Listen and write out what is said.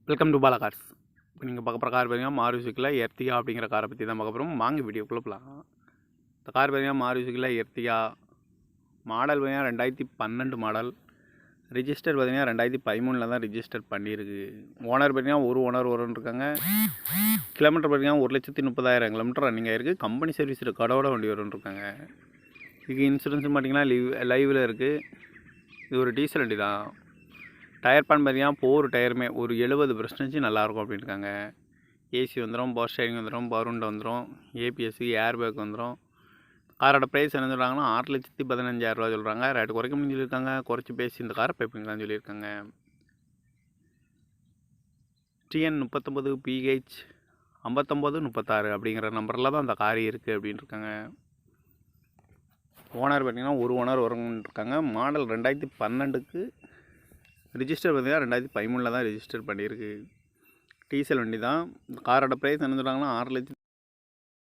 Welcome to Bala cars. இப்போ நீங்கள் பார்க்க போகிற கார் பார்த்தீங்கன்னா மாருதியில் எர்டிகா அப்படிங்கிற காரை பற்றி தான் பார்க்க போகிறோம். வாங்க வீடியோக்குள்ளே போகலாம். இந்த கார் பார்த்தீங்கன்னா மாருதியில் எர்டிகா மாடல் பார்த்தீங்கன்னா 2012 மாடல். ரிஜிஸ்டர் பார்த்தீங்கன்னா 2013 தான் ரிஜிஸ்டர் பண்ணியிருக்கு. ஓனர் பார்த்தீங்கன்னா ஒரு ஓனர் இருக்காங்க. கிலோமீட்டர் பார்த்தீங்கன்னா 1,30,000 கிலோமீட்டர் ரன்னிங் ஆகிருக்கு. கம்பெனி சர்வீஸ் ரெக்கார்டோட வண்டி இருக்காங்க. இதுக்கு இன்சூரன்ஸ் பார்த்தீங்கன்னா லைவில் இருக்குது. இது ஒரு டீசல் வண்டி தான். டயர் பேன் பார்த்தீங்கன்னா 4 டயருமே ஒரு 70% நல்லாயிருக்கும் அப்படின்னு இருக்காங்க. ஏசி வந்துடும், பவர் ஸ்டேரிங் வந்துடும், பவர் விண்டோ வந்துடும், ஏபிஎஸ் ஏர் பேக் வந்துடும். காரோட ப்ரைஸ் என்ன சொல்கிறாங்கன்னா 6,15,000 சொல்கிறாங்க. ரேட்டு குறைக்க முடியும் சொல்லியிருக்காங்க. குறைச்சி பேசி இந்த காரை பைப்பிங்களான்னு சொல்லியிருக்காங்க. டிஎன் 39 PH 5936 அப்படிங்கிற நம்பரில் தான் அந்த கார் இருக்குது அப்படின்னு இருக்காங்க. ஓனர் பார்த்திங்கன்னா ஒரு ஓனர் வருங்கன்னு இருக்காங்க. மாடல் 2012க்கு ரிஜிஸ்டர் பார்த்தீங்கன்னா 2013 தான் ரிஜிஸ்டர் பண்ணியிருக்கு. டீசல் வண்டி தான். இந்த காரோட ப்ரைஸ் என்ன சொல்கிறாங்கன்னா 6,00,000